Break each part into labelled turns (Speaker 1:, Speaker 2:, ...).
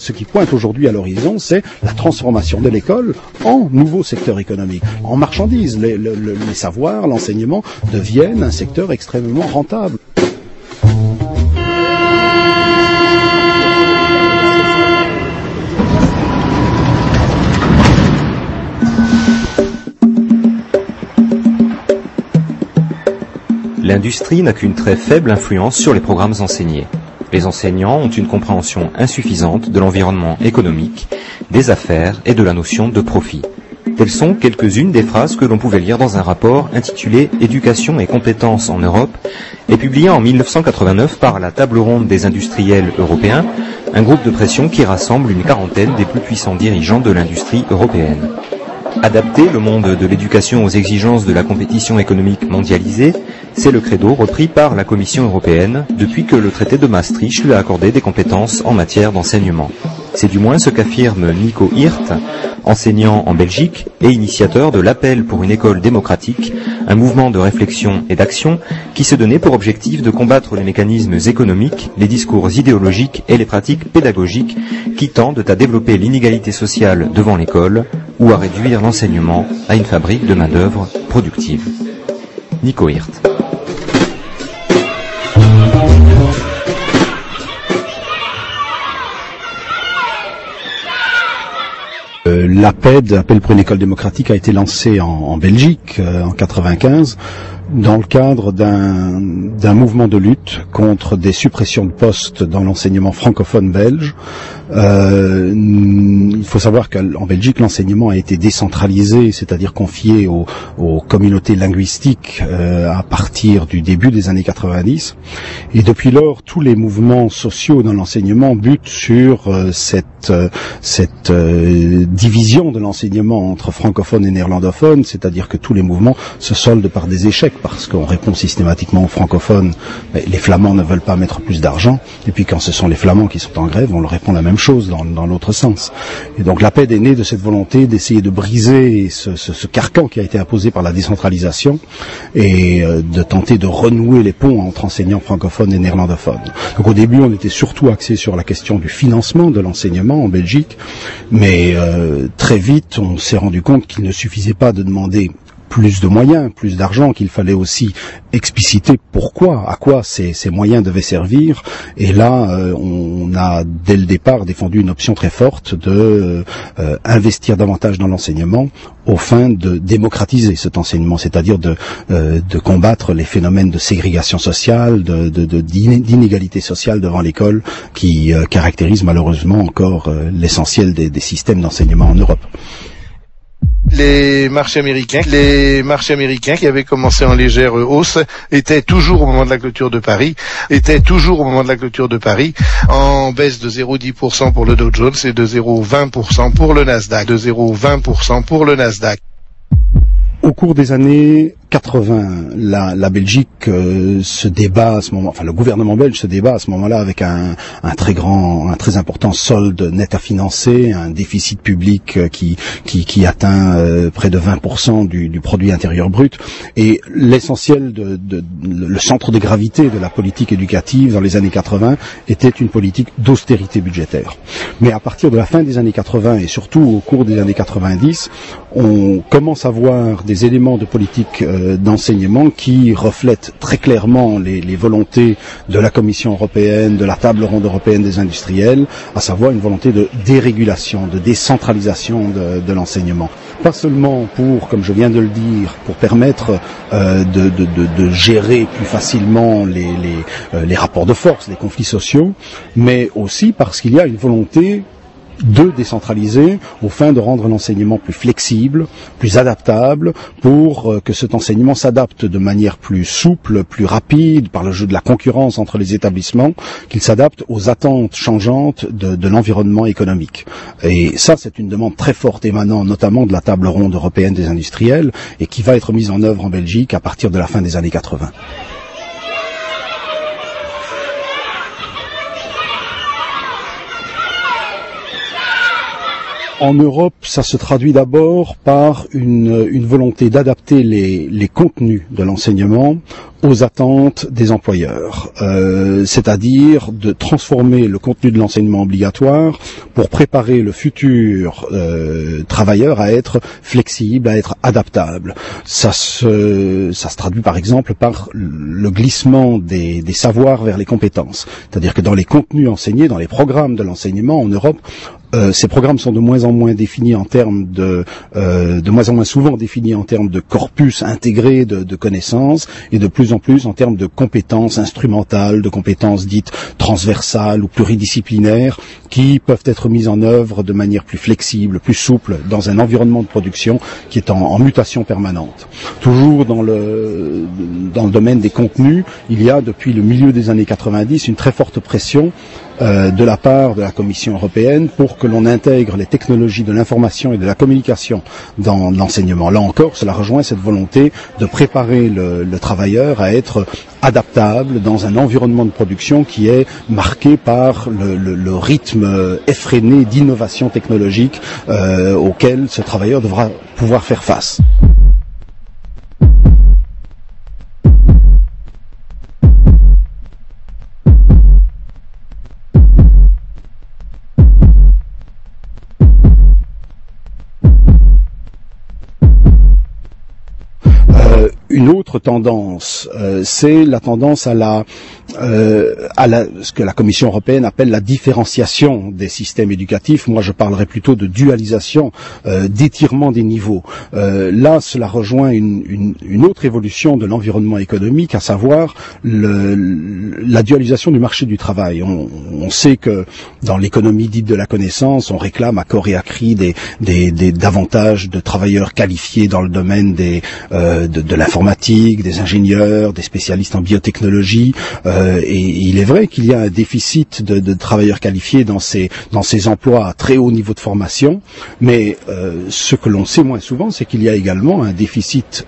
Speaker 1: ce qui pointe aujourd'hui à l'horizon, c'est la transformation de l'école en nouveau secteur économique, en marchandise. Les savoirs, l'enseignement deviennent un secteur extrêmement rentable.
Speaker 2: L'industrie n'a qu'une très faible influence sur les programmes enseignés. Les enseignants ont une compréhension insuffisante de l'environnement économique, des affaires et de la notion de profit. Telles sont quelques-unes des phrases que l'on pouvait lire dans un rapport intitulé « Éducation et compétences en Europe » et publié en 1989 par la Table ronde des industriels européens, un groupe de pression qui rassemble une quarantaine des plus puissants dirigeants de l'industrie européenne. Adapter le monde de l'éducation aux exigences de la compétition économique mondialisée, c'est le credo repris par la Commission européenne depuis que le traité de Maastricht lui a accordé des compétences en matière d'enseignement. C'est du moins ce qu'affirme Nico Hirt, enseignant en Belgique et initiateur de l'Appel pour une école démocratique, un mouvement de réflexion et d'action qui se donnait pour objectif de combattre les mécanismes économiques, les discours idéologiques et les pratiques pédagogiques qui tendent à développer l'inégalité sociale devant l'école ou à réduire l'enseignement à une fabrique de main-d'œuvre productive. Nico Hirt.
Speaker 1: L'APED, Appel pour une école démocratique, a été lancé en Belgique en 1995 dans le cadre d'un mouvement de lutte contre des suppressions de postes dans l'enseignement francophone belge. Il faut savoir qu'en Belgique, l'enseignement a été décentralisé, c'est-à-dire confié aux communautés linguistiques à partir du début des années 90. Et depuis lors, tous les mouvements sociaux dans l'enseignement butent sur cette division de l'enseignement entre francophones et néerlandophones, c'est-à-dire que tous les mouvements se soldent par des échecs, parce qu'on répond systématiquement aux francophones, les flamands ne veulent pas mettre plus d'argent, et puis quand ce sont les flamands qui sont en grève, on leur répond la même chose dans l'autre sens. Et donc l'APED est née de cette volonté d'essayer de briser ce carcan qui a été imposé par la décentralisation et de tenter de renouer les ponts entre enseignants francophones et néerlandophones. Donc au début, on était surtout axé sur la question du financement de l'enseignement en Belgique, mais très vite, on s'est rendu compte qu'il ne suffisait pas de demander plus de moyens, plus d'argent, qu'il fallait aussi expliciter pourquoi, à quoi ces moyens devaient servir. Et là, on a dès le départ défendu une option très forte de investir davantage dans l'enseignement aux fins de démocratiser cet enseignement, c'est-à-dire de combattre les phénomènes de ségrégation sociale, d'inégalité sociale devant l'école qui caractérisent malheureusement encore l'essentiel des systèmes d'enseignement en Europe.
Speaker 3: Les marchés américains qui avaient commencé en légère hausse étaient toujours au moment de la clôture de Paris, en baisse de 0,10% pour le Dow Jones et de 0,20% pour le Nasdaq.
Speaker 1: Au cours des années 80, la Belgique se débat à ce moment, enfin le gouvernement belge se débat à ce moment-là avec un très important solde net à financer, un déficit public qui atteint près de 20% du produit intérieur brut, et l'essentiel le centre de gravité de la politique éducative dans les années 80 était une politique d'austérité budgétaire. Mais à partir de la fin des années 80 et surtout au cours des années 90, on commence à voir des éléments de politique d'enseignement qui reflètent très clairement les volontés de la Commission européenne, de la Table ronde européenne des industriels, à savoir une volonté de dérégulation, de décentralisation de l'enseignement. Pas seulement pour, comme je viens de le dire, pour permettre de gérer plus facilement les rapports de force, les conflits sociaux, mais aussi parce qu'il y a une volonté de décentraliser aux fins de rendre l'enseignement plus flexible, plus adaptable, pour que cet enseignement s'adapte de manière plus souple, plus rapide, par le jeu de la concurrence entre les établissements, qu'il s'adapte aux attentes changeantes de l'environnement économique. Et ça, c'est une demande très forte émanant notamment de la Table ronde européenne des industriels et qui va être mise en œuvre en Belgique à partir de la fin des années 80. En Europe, ça se traduit d'abord par une volonté d'adapter les contenus de l'enseignement aux attentes des employeurs, c'est-à-dire de transformer le contenu de l'enseignement obligatoire pour préparer le futur travailleur à être flexible, à être adaptable. Ça se traduit par exemple par le glissement des savoirs vers les compétences, c'est-à-dire que dans les contenus enseignés, dans les programmes de l'enseignement en Europe, ces programmes sont de moins en moins définis en termes de moins en moins souvent définis en termes de corpus intégré de connaissances et de plus en plus en termes de compétences instrumentales, de compétences dites transversales ou pluridisciplinaires qui peuvent être mises en œuvre de manière plus flexible, plus souple dans un environnement de production qui est en mutation permanente. Toujours dans le domaine des contenus, il y a depuis le milieu des années 90 une très forte pression de la part de la Commission européenne pour que l'on intègre les technologies de l'information et de la communication dans l'enseignement. Là encore, cela rejoint cette volonté de préparer le travailleur à être adaptable dans un environnement de production qui est marqué par le rythme effréné d'innovation technologique auquel ce travailleur devra pouvoir faire face. Une autre tendance, c'est la tendance à ce que la Commission européenne appelle la différenciation des systèmes éducatifs. Moi, je parlerais plutôt de dualisation, d'étirement des niveaux. Là, cela rejoint une autre évolution de l'environnement économique, à savoir la dualisation du marché du travail. On sait que dans l'économie dite de la connaissance, on réclame à corps et à cri davantage de travailleurs qualifiés dans le domaine de l'informatique, des ingénieurs, des spécialistes en biotechnologie. Et il est vrai qu'il y a un déficit de travailleurs qualifiés dans ces emplois à très haut niveau de formation, mais ce que l'on sait moins souvent, c'est qu'il y a également un déficit,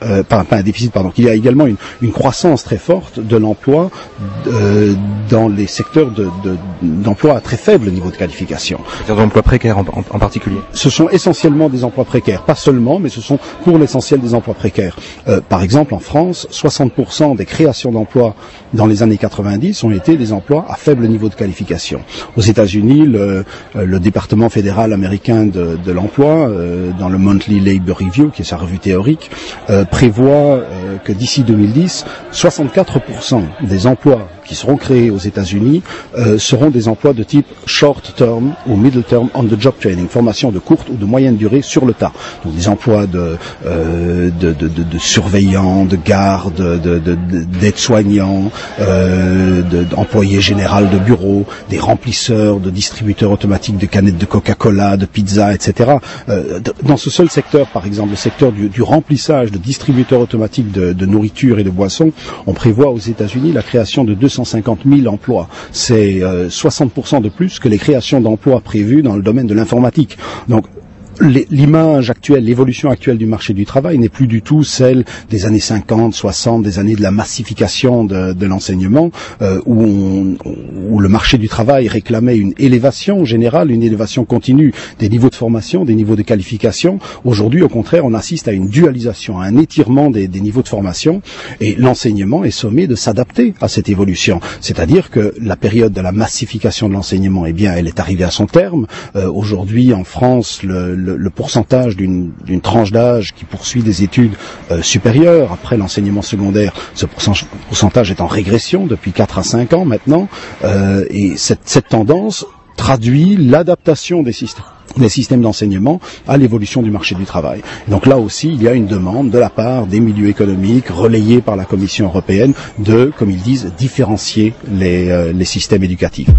Speaker 1: qu'il y a également une croissance très forte de l'emploi dans les secteurs d'emploi à très faible niveau de qualification.
Speaker 2: C'est-à-dire d'emplois précaires en particulier.
Speaker 1: Ce sont essentiellement des emplois précaires, pas seulement, mais ce sont pour l'essentiel des emplois précaires. Par exemple, en France, 60% des créations d'emplois dans les années 90 ont été des emplois à faible niveau de qualification. Aux États-Unis, le département fédéral américain de l'emploi, dans le Monthly Labor Review, qui est sa revue théorique, prévoit que d'ici 2010, 64% des emplois qui seront créés aux États-Unis seront des emplois de type short term ou middle term on the job training, formation de courte ou de moyenne durée sur le tas. Donc des emplois de surveillants, de gardes, d'aides-soignants, d'employés généraux de bureau, des remplisseurs, de distributeurs automatiques de canettes de Coca-Cola, de pizza, etc. Dans ce seul secteur, par exemple, le secteur du remplissage de distributeurs automatiques de nourriture et de boissons, on prévoit aux États-Unis la création de 250 000 emplois. C'est 60% de plus que les créations d'emplois prévues dans le domaine de l'informatique. Donc, l'image actuelle, l'évolution actuelle du marché du travail n'est plus du tout celle des années 50, 60, des années de la massification de l'enseignement, où le marché du travail réclamait une élévation générale, une élévation continue des niveaux de formation, des niveaux de qualification. Aujourd'hui, au contraire, on assiste à une dualisation, à un étirement des niveaux de formation, et l'enseignement est sommé de s'adapter à cette évolution. C'est-à-dire que la période de la massification de l'enseignement, eh bien, elle est arrivée à son terme. Aujourd'hui, en France, le pourcentage d'une tranche d'âge qui poursuit des études supérieures après l'enseignement secondaire, ce pourcentage est en régression depuis 4 à 5 ans maintenant, et cette tendance traduit l'adaptation des systèmes d'enseignement à l'évolution du marché du travail. Donc là aussi, il y a une demande de la part des milieux économiques relayés par la Commission européenne de, comme ils disent, différencier les systèmes éducatifs.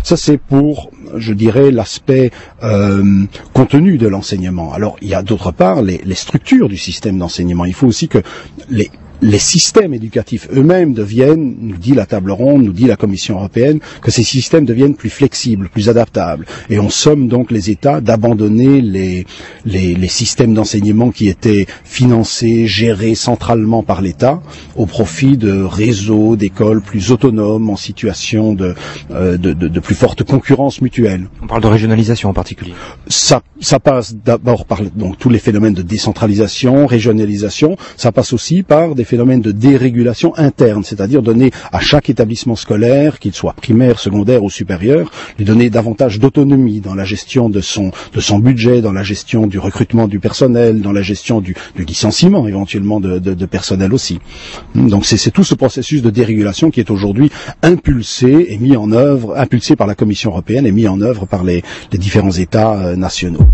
Speaker 1: Ça, c'est pour, je dirais, l'aspect contenu de l'enseignement. Alors, il y a d'autre part les structures du système d'enseignement. Il faut aussi que les systèmes éducatifs eux-mêmes deviennent, nous dit la table ronde, nous dit la Commission européenne, que ces systèmes deviennent plus flexibles, plus adaptables. Et on somme donc les États d'abandonner les systèmes d'enseignement qui étaient financés, gérés centralement par l'État, au profit de réseaux, d'écoles plus autonomes, en situation de plus forte concurrence mutuelle.
Speaker 2: On parle de régionalisation en particulier.
Speaker 1: Ça passe d'abord par donc tous les phénomènes de décentralisation, régionalisation. Ça passe aussi par des phénomènes de dérégulation interne, c'est-à-dire donner à chaque établissement scolaire, qu'il soit primaire, secondaire ou supérieur, lui donner davantage d'autonomie dans la gestion de son budget, dans la gestion du recrutement du personnel, dans la gestion du licenciement éventuellement de personnel aussi. Donc c'est tout ce processus de dérégulation qui est aujourd'hui impulsé et mis en œuvre, impulsé par la Commission européenne et mis en œuvre par les différents États nationaux.